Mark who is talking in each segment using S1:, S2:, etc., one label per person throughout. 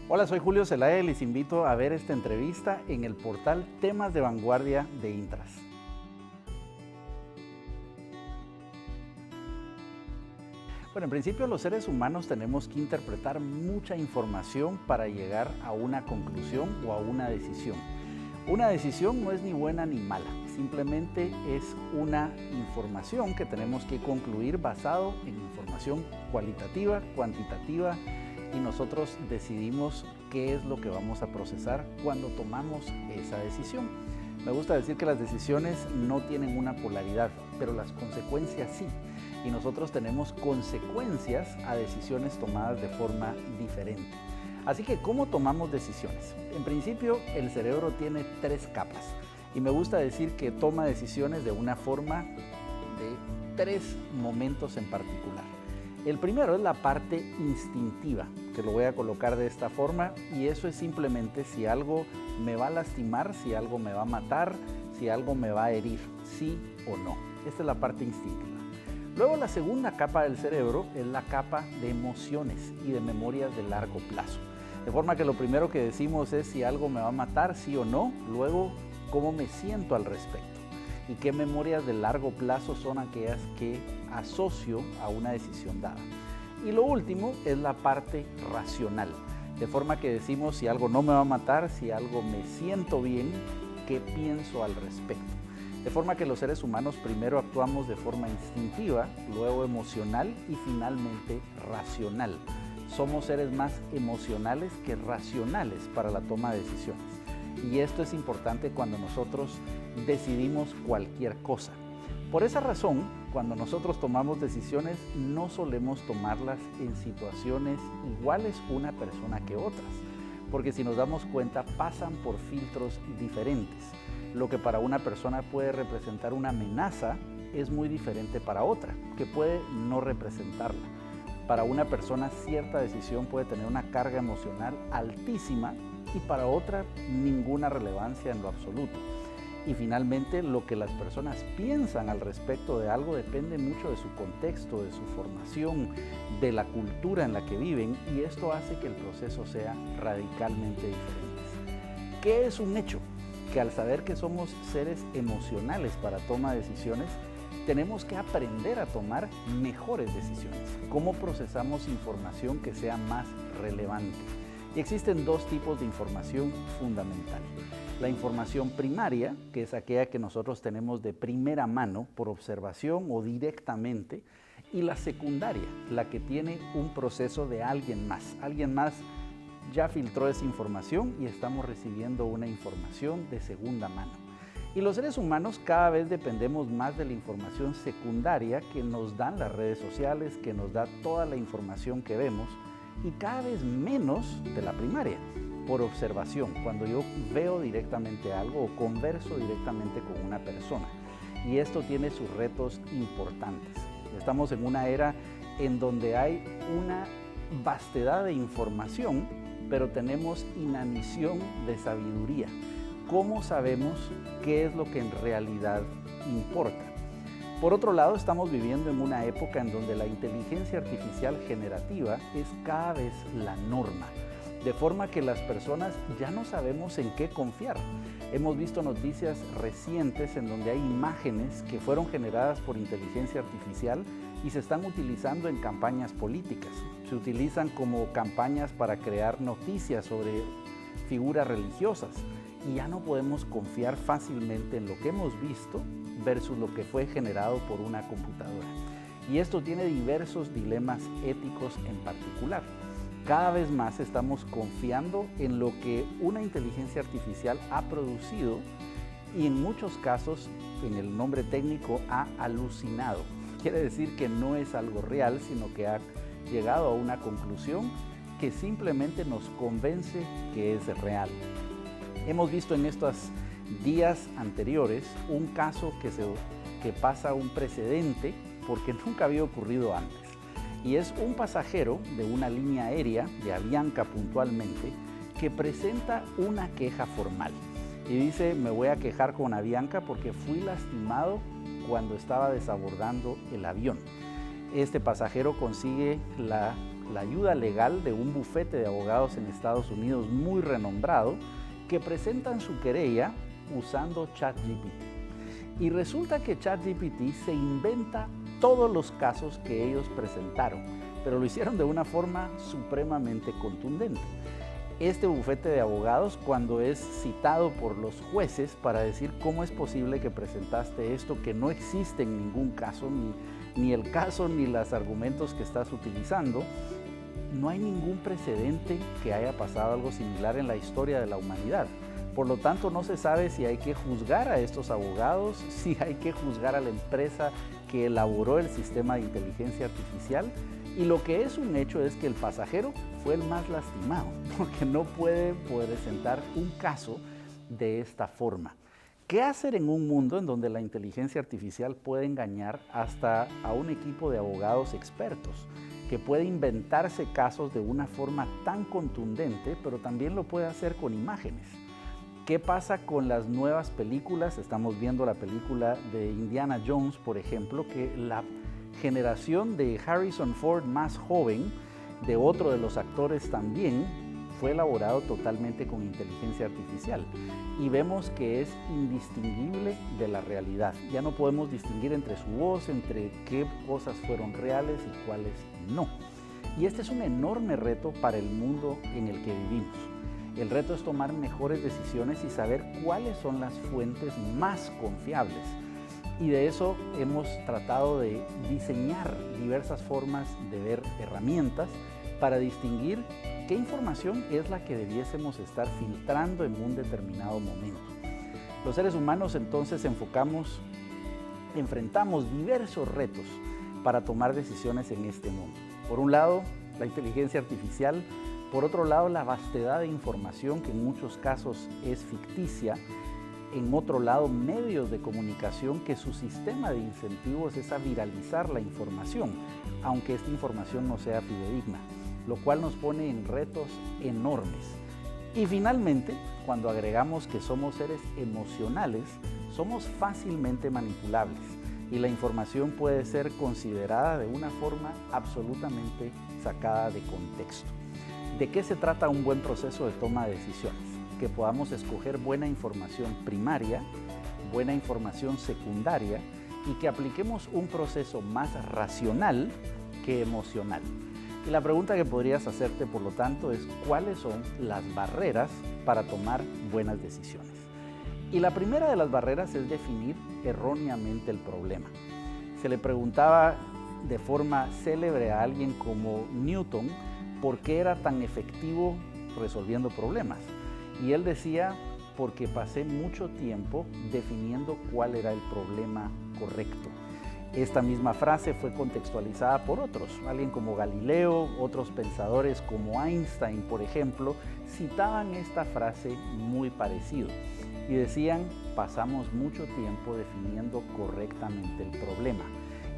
S1: Hola, soy Julio Zelaya y les invito a ver esta entrevista en el portal Temas de Vanguardia de Intras. Bueno, en principio los seres humanos tenemos que interpretar mucha información para llegar a una conclusión o a una decisión. Una decisión no es ni buena ni mala, simplemente es una información que tenemos que concluir basado en información cualitativa, cuantitativa, y nosotros decidimos qué es lo que vamos a procesar cuando tomamos esa decisión. Me gusta decir que las decisiones no tienen una polaridad, pero las consecuencias sí. Y nosotros tenemos consecuencias a decisiones tomadas de forma diferente. Así que, ¿cómo tomamos decisiones? En principio, el cerebro tiene 3 capas. Y me gusta decir que toma decisiones de una forma de 3 momentos en particular. El primero es la parte instintiva, que lo voy a colocar de esta forma, y eso es simplemente si algo me va a lastimar, si algo me va a matar, si algo me va a herir, sí o no. Esta es la parte instintiva. Luego la segunda capa del cerebro es la capa de emociones y de memorias de largo plazo. De forma que lo primero que decimos es si algo me va a matar, sí o no, luego cómo me siento al respecto. Y qué memorias de largo plazo son aquellas que asocio a una decisión dada. Y lo último es la parte racional, de forma que decimos si algo no me va a matar, si algo me siento bien, qué pienso al respecto. De forma que los seres humanos primero actuamos de forma instintiva, luego emocional y finalmente racional. Somos seres más emocionales que racionales para la toma de decisiones. Y esto es importante cuando nosotros decidimos cualquier cosa. Por esa razón, cuando nosotros tomamos decisiones, no solemos tomarlas en situaciones iguales una persona que otras, porque si nos damos cuenta, pasan por filtros diferentes. Lo que para una persona puede representar una amenaza es muy diferente para otra, que puede no representarla. Para una persona cierta decisión puede tener una carga emocional altísima y para otra ninguna relevancia en lo absoluto. Y finalmente, lo que las personas piensan al respecto de algo depende mucho de su contexto, de su formación, de la cultura en la que viven, y esto hace que el proceso sea radicalmente diferente. ¿Qué es un hecho? Que al saber que somos seres emocionales para toma de decisiones, tenemos que aprender a tomar mejores decisiones. ¿Cómo procesamos información que sea más relevante? Y existen 2 tipos de información fundamental. La información primaria, que es aquella que nosotros tenemos de primera mano por observación o directamente, y la secundaria, la que tiene un proceso de alguien más. Alguien más ya filtró esa información y estamos recibiendo una información de segunda mano. Y los seres humanos cada vez dependemos más de la información secundaria que nos dan las redes sociales, que nos da toda la información que vemos, y cada vez menos de la primaria, por observación, cuando yo veo directamente algo o converso directamente con una persona. Y esto tiene sus retos importantes. Estamos en una era en donde hay una vastedad de información, pero tenemos inanición de sabiduría. ¿Cómo sabemos qué es lo que en realidad importa? Por otro lado, estamos viviendo en una época en donde la inteligencia artificial generativa es cada vez la norma, de forma que las personas ya no sabemos en qué confiar. Hemos visto noticias recientes en donde hay imágenes que fueron generadas por inteligencia artificial y se están utilizando en campañas políticas. Se utilizan como campañas para crear noticias sobre figuras religiosas y ya no podemos confiar fácilmente en lo que hemos visto versus lo que fue generado por una computadora. Y esto tiene diversos dilemas éticos en particular. Cada vez más estamos confiando en lo que una inteligencia artificial ha producido y en muchos casos, en el nombre técnico, ha alucinado. Quiere decir que no es algo real, sino que ha llegado a una conclusión que simplemente nos convence que es real. Hemos visto en estos días anteriores un caso que pasa un precedente porque nunca había ocurrido antes. Y es un pasajero de una línea aérea, de Avianca puntualmente, que presenta una queja formal. Y dice, me voy a quejar con Avianca porque fui lastimado cuando estaba desabordando el avión. Este pasajero consigue la la ayuda legal de un bufete de abogados en Estados Unidos muy renombrado que presentan su querella usando ChatGPT. Y resulta que ChatGPT se inventa todos los casos que ellos presentaron, pero lo hicieron de una forma supremamente contundente. Este bufete de abogados, cuando es citado por los jueces para decir cómo es posible que presentaste esto, que no existe en ningún caso, ni el caso ni los argumentos que estás utilizando, no hay ningún precedente que haya pasado algo similar en la historia de la humanidad. Por lo tanto, no se sabe si hay que juzgar a estos abogados, si hay que juzgar a la empresa que elaboró el sistema de inteligencia artificial. Y lo que es un hecho es que el pasajero fue el más lastimado, porque no puede presentar un caso de esta forma. ¿Qué hacer en un mundo en donde la inteligencia artificial puede engañar hasta a un equipo de abogados expertos, que puede inventarse casos de una forma tan contundente, pero también lo puede hacer con imágenes? ¿Qué pasa con las nuevas películas? Estamos viendo la película de Indiana Jones, por ejemplo, que la generación de Harrison Ford más joven, de otro de los actores también, fue elaborado totalmente con inteligencia artificial. Y vemos que es indistinguible de la realidad. Ya no podemos distinguir entre su voz, entre qué cosas fueron reales y cuáles no. Y este es un enorme reto para el mundo en el que vivimos. El reto es tomar mejores decisiones y saber cuáles son las fuentes más confiables. Y de eso hemos tratado de diseñar diversas formas de ver herramientas para distinguir qué información es la que debiésemos estar filtrando en un determinado momento. Los seres humanos entonces enfrentamos diversos retos para tomar decisiones en este mundo. Por un lado, la inteligencia artificial. Por otro lado, la vastedad de información que en muchos casos es ficticia. En otro lado, medios de comunicación que su sistema de incentivos es a viralizar la información, aunque esta información no sea fidedigna, lo cual nos pone en retos enormes. Y finalmente, cuando agregamos que somos seres emocionales, somos fácilmente manipulables y la información puede ser considerada de una forma absolutamente sacada de contexto. ¿De qué se trata un buen proceso de toma de decisiones? Que podamos escoger buena información primaria, buena información secundaria y que apliquemos un proceso más racional que emocional. Y la pregunta que podrías hacerte, por lo tanto, es ¿cuáles son las barreras para tomar buenas decisiones? Y la primera de las barreras es definir erróneamente el problema. Se le preguntaba de forma célebre a alguien como Newton por qué era tan efectivo resolviendo problemas. Y él decía, porque pasé mucho tiempo definiendo cuál era el problema correcto. Esta misma frase fue contextualizada por otros, alguien como Galileo, otros pensadores como Einstein, por ejemplo, citaban esta frase muy parecido y decían, pasamos mucho tiempo definiendo correctamente el problema.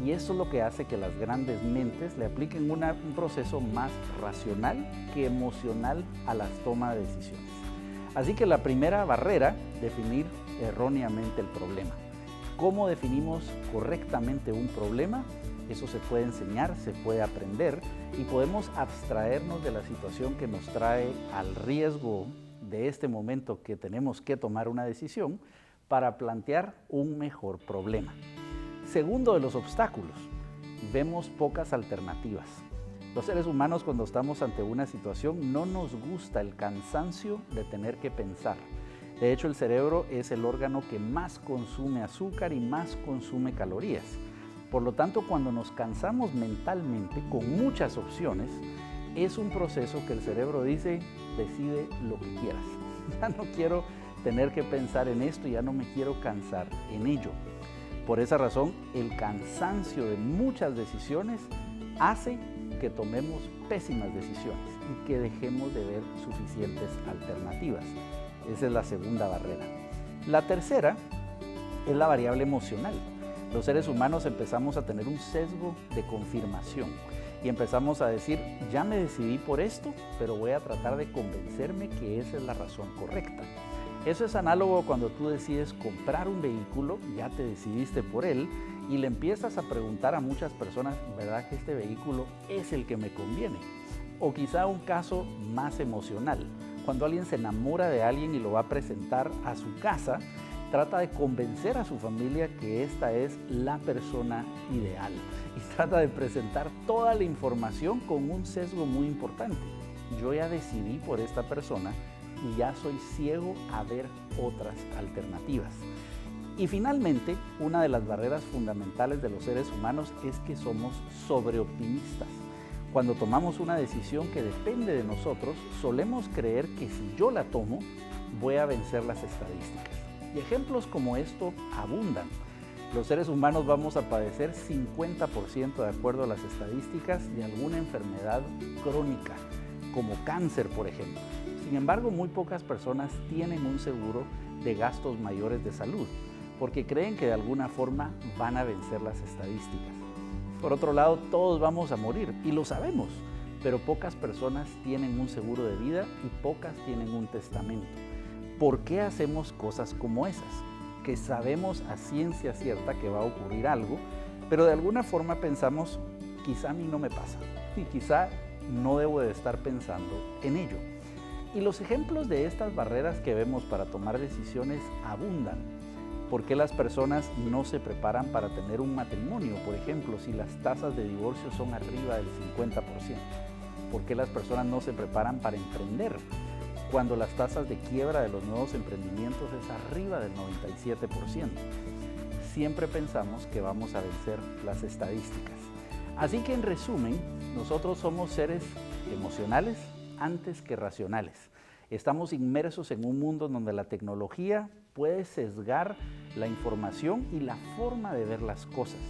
S1: Y eso es lo que hace que las grandes mentes le apliquen un proceso más racional que emocional a las tomas de decisiones. Así que la primera barrera, definir erróneamente el problema. ¿Cómo definimos correctamente un problema? Eso se puede enseñar, se puede aprender y podemos abstraernos de la situación que nos trae al riesgo de este momento que tenemos que tomar una decisión para plantear un mejor problema. Segundo de los obstáculos, vemos pocas alternativas. Los seres humanos, cuando estamos ante una situación, no nos gusta el cansancio de tener que pensar. De hecho, el cerebro es el órgano que más consume azúcar y más consume calorías. Por lo tanto, cuando nos cansamos mentalmente con muchas opciones, es un proceso que el cerebro dice, decide lo que quieras. Ya no quiero tener que pensar en esto, ya no me quiero cansar en ello. Por esa razón, el cansancio de muchas decisiones hace que tomemos pésimas decisiones y que dejemos de ver suficientes alternativas. Esa es la segunda barrera. La tercera es la variable emocional. Los seres humanos empezamos a tener un sesgo de confirmación y empezamos a decir, ya me decidí por esto, pero voy a tratar de convencerme que esa es la razón correcta. Eso es análogo cuando tú decides comprar un vehículo, ya te decidiste por él y le empiezas a preguntar a muchas personas, ¿verdad que este vehículo es el que me conviene? O quizá un caso más emocional, cuando alguien se enamora de alguien y lo va a presentar a su casa, trata de convencer a su familia que esta es la persona ideal y trata de presentar toda la información con un sesgo muy importante. Yo ya decidí por esta persona y ya soy ciego a ver otras alternativas. Y finalmente, una de las barreras fundamentales de los seres humanos es que somos sobreoptimistas. Cuando tomamos una decisión que depende de nosotros, solemos creer que si yo la tomo, voy a vencer las estadísticas. Y ejemplos como esto abundan. Los seres humanos vamos a padecer 50% de acuerdo a las estadísticas de alguna enfermedad crónica, como cáncer, por ejemplo. Sin embargo, muy pocas personas tienen un seguro de gastos mayores de salud, porque creen que de alguna forma van a vencer las estadísticas. Por otro lado, todos vamos a morir, y lo sabemos, pero pocas personas tienen un seguro de vida y pocas tienen un testamento. ¿Por qué hacemos cosas como esas? Que sabemos a ciencia cierta que va a ocurrir algo, pero de alguna forma pensamos, quizá a mí no me pasa, y quizá no debo de estar pensando en ello. Y los ejemplos de estas barreras que vemos para tomar decisiones abundan. ¿Por qué las personas no se preparan para tener un matrimonio, por ejemplo, si las tasas de divorcio son arriba del 50%? ¿Por qué las personas no se preparan para emprender, cuando las tasas de quiebra de los nuevos emprendimientos es arriba del 97%? Siempre pensamos que vamos a vencer las estadísticas. Así que en resumen, nosotros somos seres emocionales antes que racionales. Estamos inmersos en un mundo donde la tecnología puede sesgar la información y la forma de ver las cosas.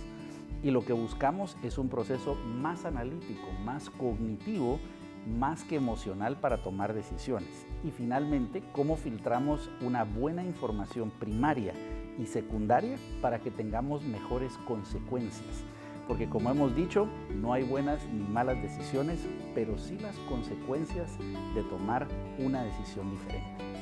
S1: Y lo que buscamos es un proceso más analítico, más cognitivo, más que emocional para tomar decisiones. Y finalmente, cómo filtramos una buena información primaria y secundaria para que tengamos mejores consecuencias. Porque como hemos dicho, no hay buenas ni malas decisiones, pero sí las consecuencias de tomar una decisión diferente.